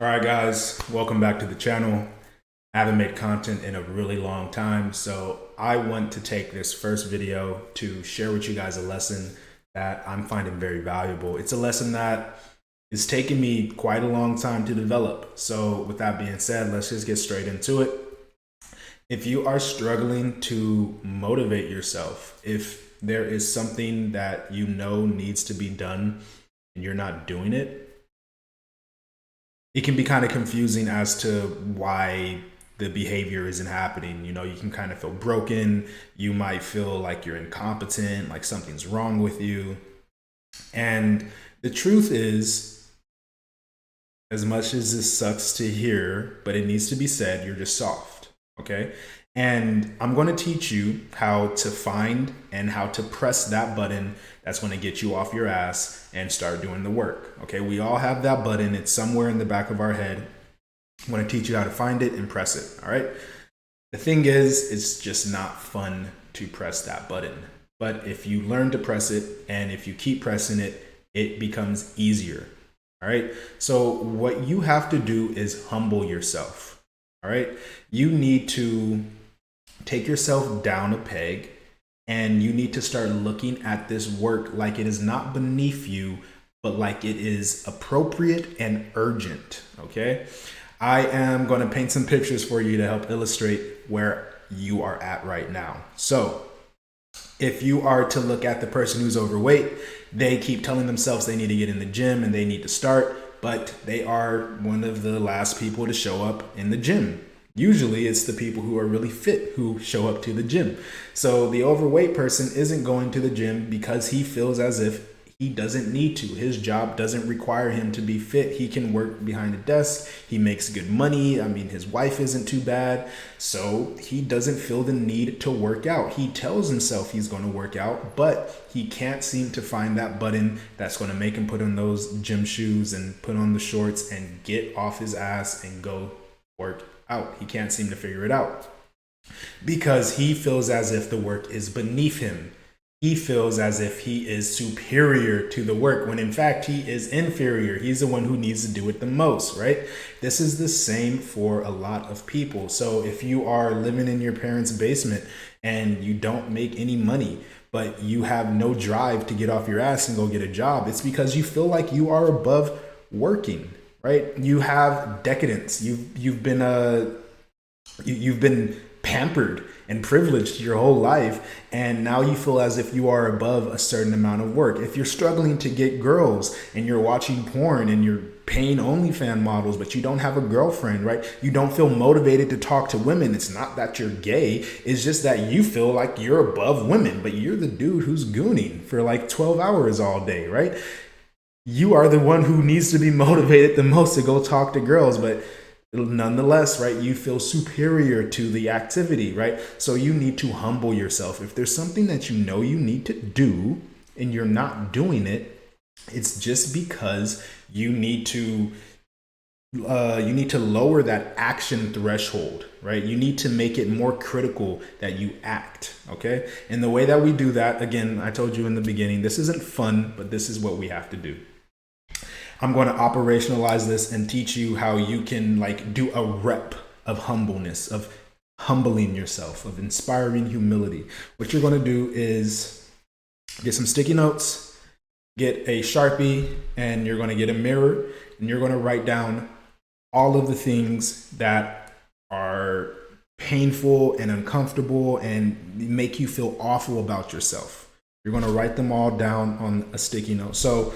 All right, guys, welcome back to the channel. I haven't made content in a really long time, so I want to take this first video to share with you guys a lesson that I'm finding very valuable. It's a lesson that is taking me quite a long time to develop. So with that being said, let's just get straight into it. If you are struggling to motivate yourself, if there is something that you know needs to be done and you're not doing it, it can be kind of confusing as to why the behavior isn't happening. You know, you can kind of feel broken. You might feel like you're incompetent, like something's wrong with you. And the truth is, as much as this sucks to hear, but it needs to be said, you're just soft. Okay. And I'm going to teach you how to find and how to press that button that's going to get you off your ass and start doing the work. Okay. We all have that button. It's somewhere in the back of our head. I'm going to teach you how to find it and press it. All right. The thing is, it's just not fun to press that button. But if you learn to press it and if you keep pressing it, it becomes easier. All right. So what you have to do is humble yourself. All right. You need to take yourself down a peg and you need to start looking at this work like it is not beneath you, but like it is appropriate and urgent. Okay. I am going to paint some pictures for you to help illustrate where you are at right now. So if you are to look at the person who's overweight, they keep telling themselves they need to get in the gym and they need to start, but they are one of the last people to show up in the gym. Usually it's the people who are really fit who show up to the gym. So the overweight person isn't going to the gym because he feels as if he doesn't need to. His job doesn't require him to be fit. He can work behind a desk. He makes good money. I mean, his wife isn't too bad. So he doesn't feel the need to work out. He tells himself he's going to work out, but he can't seem to find that button that's going to make him put on those gym shoes and put on the shorts and get off his ass and go work out. He can't seem to figure it out because he feels as if the work is beneath him. He feels as if he is superior to the work when in fact he is inferior. He's the one who needs to do it the most, right? This is the same for a lot of people. So if you are living in your parents' basement and you don't make any money, but you have no drive to get off your ass and go get a job, it's because you feel like you are above working, right? You have decadence. You've been pampered and privileged your whole life, and now you feel as if you are above a certain amount of work. If you're struggling to get girls and you're watching porn and you're paying OnlyFans models, but you don't have a girlfriend, right? You don't feel motivated to talk to women. It's not that you're gay. It's just that you feel like you're above women, but you're the dude who's gooning for like 12 hours all day, right? You are the one who needs to be motivated the most to go talk to girls, but nonetheless, right, you feel superior to the activity, right? So you need to humble yourself. If there's something that you know you need to do and you're not doing it, it's just because you need to lower that action threshold, right? You need to make it more critical that you act. Okay. And the way that we do that, again, I told you in the beginning, this isn't fun, but this is what we have to do. I'm going to operationalize this and teach you how you can like do a rep of humbleness, of humbling yourself, of inspiring humility. What you're going to do is get some sticky notes, get a Sharpie, and you're going to get a mirror, and you're going to write down all of the things that are painful and uncomfortable and make you feel awful about yourself. You're going to write them all down on a sticky note. So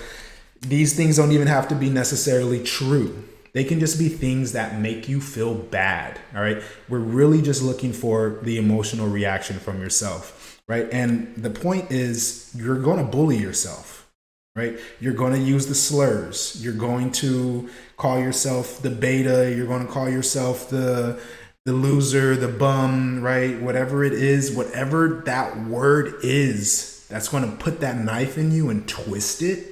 these things don't even have to be necessarily true. They can just be things that make you feel bad. All right. We're really just looking for the emotional reaction from yourself. Right. And the point is, you're going to bully yourself. Right. You're going to use the slurs. You're going to call yourself the beta. You're going to call yourself the loser, the bum. Right. Whatever it is, whatever that word is, that's going to put that knife in you and twist it.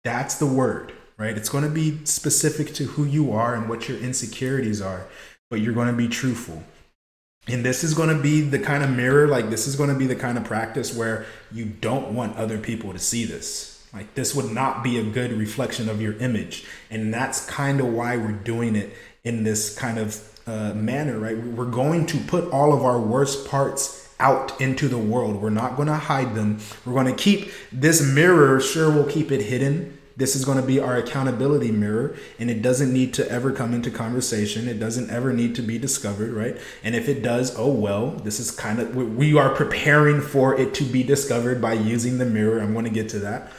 That's the word, right? It's going to be specific to who you are and what your insecurities are, but you're going to be truthful. And this is going to be the kind of mirror, like this is going to be the kind of practice where you don't want other people to see this. Like, this would not be a good reflection of your image. And that's kind of why we're doing it in this kind of manner, right? We're going to put all of our worst parts out into the world. We're not going to hide them. We're going to keep this mirror. Sure, we'll keep it hidden. This is going to be our accountability mirror, and it doesn't need to ever come into conversation. It doesn't ever need to be discovered, right? And if it does, oh well, this is kind of, we are preparing for it to be discovered by using the mirror. I'm going to get to that.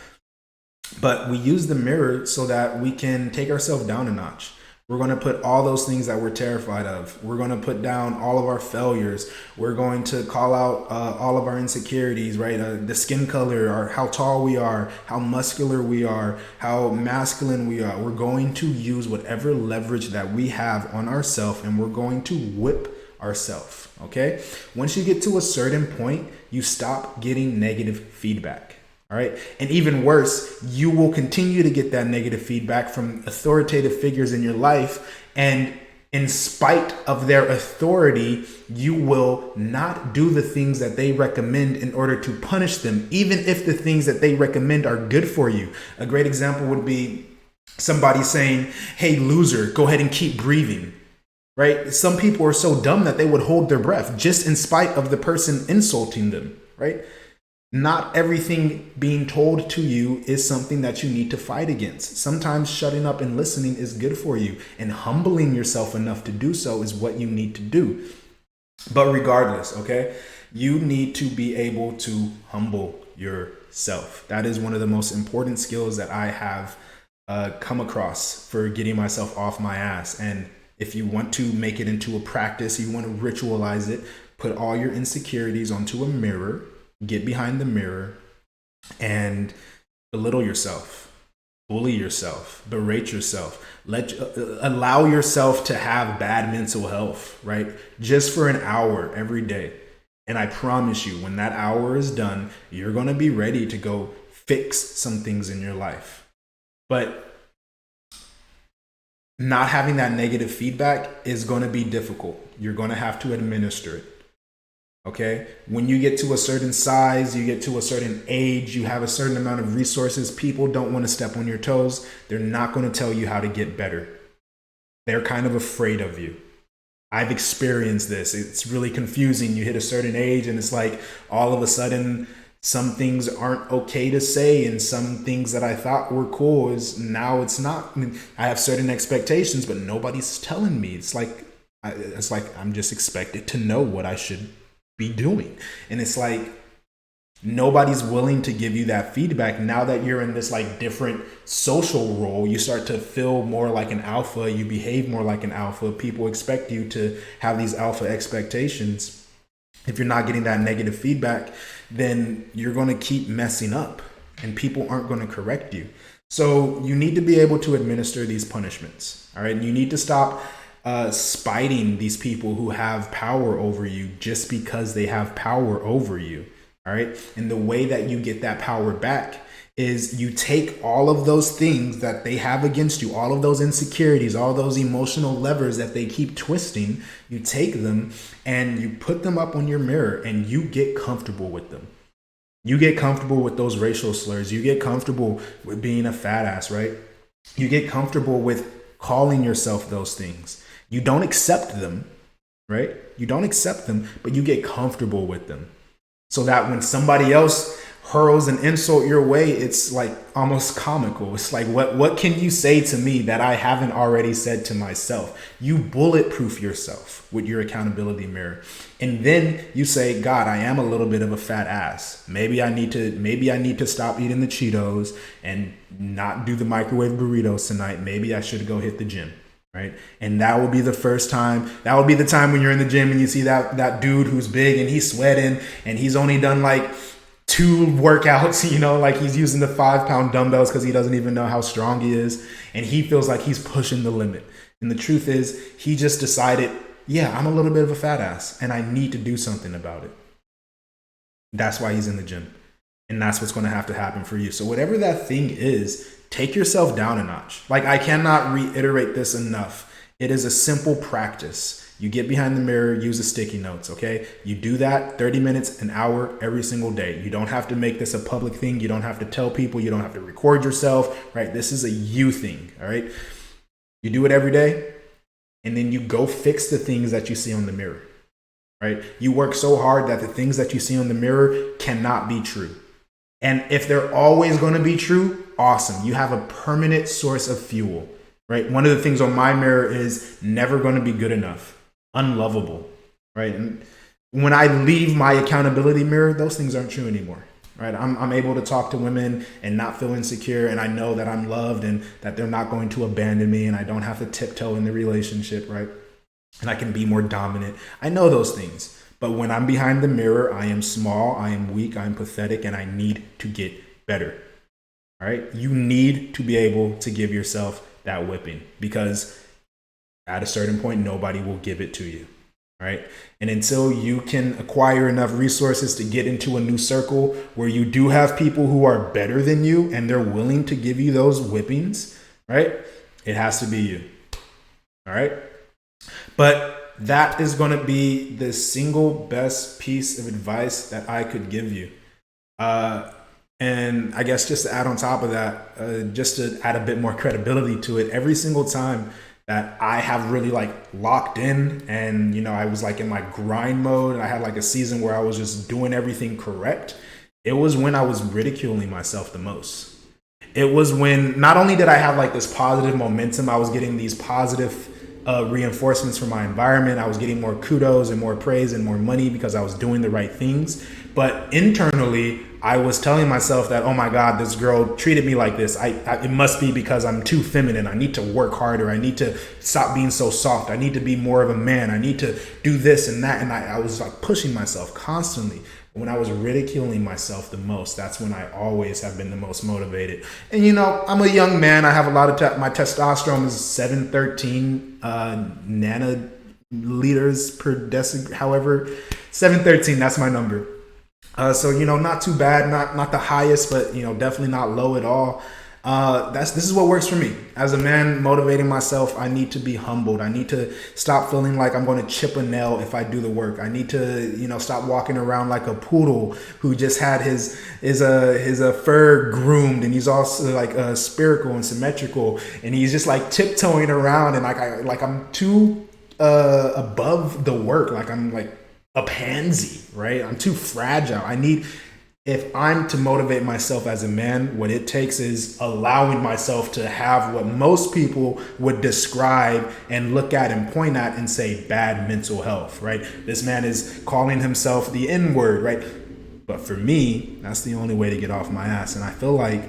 But we use the mirror so that we can take ourselves down a notch. We're going to put all those things that we're terrified of. We're going to put down all of our failures. We're going to call out all of our insecurities, right? The skin color, or how tall we are, how muscular we are, how masculine we are. We're going to use whatever leverage that we have on ourselves, and we're going to whip ourselves, okay? Once you get to a certain point, you stop getting negative feedback. All right. And even worse, you will continue to get that negative feedback from authoritative figures in your life. And in spite of their authority, you will not do the things that they recommend in order to punish them, even if the things that they recommend are good for you. A great example would be somebody saying, hey, loser, go ahead and keep breathing. Right. Some people are so dumb that they would hold their breath just in spite of the person insulting them. Right. Not everything being told to you is something that you need to fight against. Sometimes shutting up and listening is good for you, and humbling yourself enough to do so is what you need to do. But regardless, okay, you need to be able to humble yourself. That is one of the most important skills that I have come across for getting myself off my ass. And if you want to make it into a practice, you want to ritualize it, put all your insecurities onto a mirror. Get behind the mirror and belittle yourself, bully yourself, berate yourself, allow yourself to have bad mental health, right? Just for an hour every day. And I promise you, when that hour is done, you're going to be ready to go fix some things in your life. But not having that negative feedback is going to be difficult. You're going to have to administer it. Okay, when you get to a certain size, you get to a certain age, you have a certain amount of resources, people don't want to step on your toes. They're not going to tell you how to get better. They're kind of afraid of you. I've experienced this. It's really confusing. You hit a certain age and it's like all of a sudden some things aren't okay to say, and some things that I thought were cool is now it's not. I mean, I have certain expectations, but nobody's telling me. It's like I'm just expected to know what I should be doing. And it's like nobody's willing to give you that feedback. Now that you're in this like different social role, you start to feel more like an alpha, you behave more like an alpha. People expect you to have these alpha expectations. If you're not getting that negative feedback, then you're going to keep messing up and people aren't going to correct you. So you need to be able to administer these punishments. All right. And you need to stop spiting these people who have power over you just because they have power over you. All right. And the way that you get that power back is you take all of those things that they have against you, all of those insecurities, all those emotional levers that they keep twisting, you take them and you put them up on your mirror and you get comfortable with them. You get comfortable with those racial slurs. You get comfortable with being a fat ass, right? You get comfortable with calling yourself those things. You don't accept them, right? You don't accept them, but you get comfortable with them. So that when somebody else hurls an insult your way, it's like almost comical. It's like, what can you say to me that I haven't already said to myself? You bulletproof yourself with your accountability mirror. And then you say, God, I am a little bit of a fat ass. Maybe I need to stop eating the Cheetos and not do the microwave burritos tonight. Maybe I should go hit the gym. Right. And that will be the first time. That will be the time when you're in the gym and you see that dude who's big and he's sweating and he's only done like 2 workouts, you know, like he's using the 5-pound dumbbells because he doesn't even know how strong he is. And he feels like he's pushing the limit. And the truth is, he just decided, yeah, I'm a little bit of a fat ass and I need to do something about it. That's why he's in the gym. And that's what's going to have to happen for you. So whatever that thing is, take yourself down a notch. Like, I cannot reiterate this enough. It is a simple practice. You get behind the mirror, use the sticky notes, okay? You do that 30 minutes, an hour, every single day. You don't have to make this a public thing. You don't have to tell people. You don't have to record yourself, right? This is a you thing, all right? You do it every day, and then you go fix the things that you see on the mirror, right? You work so hard that the things that you see on the mirror cannot be true. And if they're always going to be true, awesome. You have a permanent source of fuel, right? One of the things on my mirror is never going to be good enough, unlovable, right? And when I leave my accountability mirror, those things aren't true anymore, right? I'm able to talk to women and not feel insecure, and I know that I'm loved and that they're not going to abandon me, and I don't have to tiptoe in the relationship, right? And I can be more dominant. I know those things. But when I'm behind the mirror, I am small, I am weak, I am pathetic, and I need to get better. All right? You need to be able to give yourself that whipping, because at a certain point, nobody will give it to you. All right? And until you can acquire enough resources to get into a new circle where you do have people who are better than you and they're willing to give you those whippings, right? It has to be you. All right? But that is going to be the single best piece of advice that I could give you. And I guess just to add on top of that, just to add a bit more credibility to it, every single time that I have really like locked in and, you know, I was like in my grind mode, and I had like a season where I was just doing everything correct, it was when I was ridiculing myself the most. It was when not only did I have like this positive momentum, I was getting these positive reinforcements from my environment. I was getting more kudos and more praise and more money because I was doing the right things. But internally, I was telling myself that, oh my God, this girl treated me like this. It must be because I'm too feminine. I need to work harder. I need to stop being so soft. I need to be more of a man. I need to do this and that. And I was like pushing myself constantly. When I was ridiculing myself the most, that's when I always have been the most motivated. And you know, I'm a young man. I have a lot of my testosterone is 713 nanoliters per deciliter. However, 713, that's my number. So you know, not too bad, not the highest, but you know, definitely not low at all. This is what works for me. As a man motivating myself, I need to be humbled. I need to stop feeling like I'm going to chip a nail if I do the work. I need to, you know, stop walking around like a poodle who just had his fur groomed, and he's also like spherical and symmetrical, and he's just like tiptoeing around, and I'm too above the work. Like I'm like a pansy, right? I'm too fragile. If I'm to motivate myself as a man, what it takes is allowing myself to have what most people would describe and look at and point at and say bad mental health, right? This man is calling himself the N-word, right? But for me, that's the only way to get off my ass. And I feel like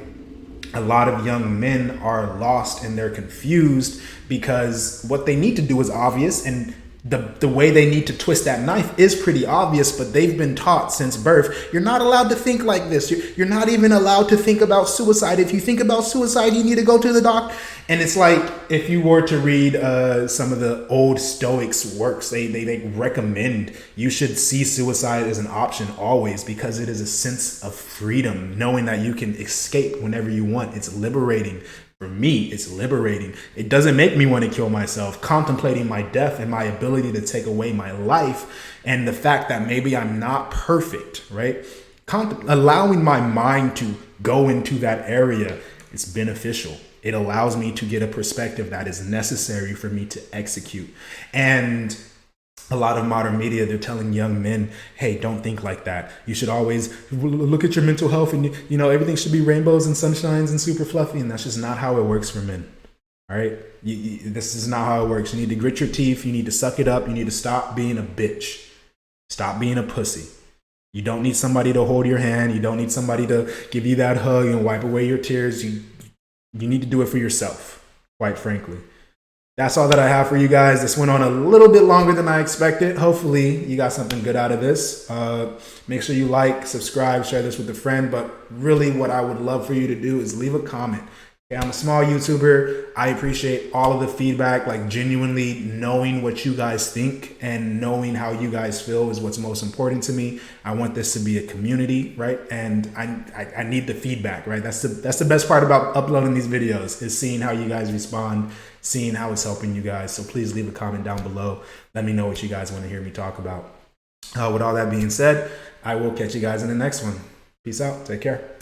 a lot of young men are lost and they're confused because what they need to do is obvious, and the way they need to twist that knife is pretty obvious, but they've been taught since birth, you're not allowed to think like this. You're not even allowed to think about suicide. If you think about suicide, you need to go to the doctor. And it's like, if you were to read some of the old Stoics works, they recommend you should see suicide as an option always, because it is a sense of freedom, knowing that you can escape whenever you want. It's liberating. For me, it's liberating. It doesn't make me want to kill myself. Contemplating my death and my ability to take away my life, and the fact that maybe I'm not perfect, right? Allowing my mind to go into that area is beneficial. It allows me to get a perspective that is necessary for me to execute. And a lot of modern media, they're telling young men, hey, don't think like that. You should always look at your mental health, and you know, everything should be rainbows and sunshines and super fluffy. And that's just not how it works for men. All right. This is not how it works. You need to grit your teeth. You need to suck it up. You need to stop being a bitch. Stop being a pussy. You don't need somebody to hold your hand. You don't need somebody to give you that hug and wipe away your tears. You need to do it for yourself, quite frankly. That's all that I have for you guys. This went on a little bit longer than I expected. Hopefully you got something good out of this. Make sure you like, subscribe, share this with a friend. But really what I would love for you to do is leave a comment. Okay, I'm a small YouTuber. I appreciate all of the feedback, like genuinely knowing what you guys think and knowing how you guys feel is what's most important to me. I want this to be a community, right? And I need the feedback, right? That's the best part about uploading these videos, is seeing how you guys respond, seeing how it's helping you guys. So please leave a comment down below. Let me know what you guys want to hear me talk about. With all that being said, I will catch you guys in the next one. Peace out. Take care.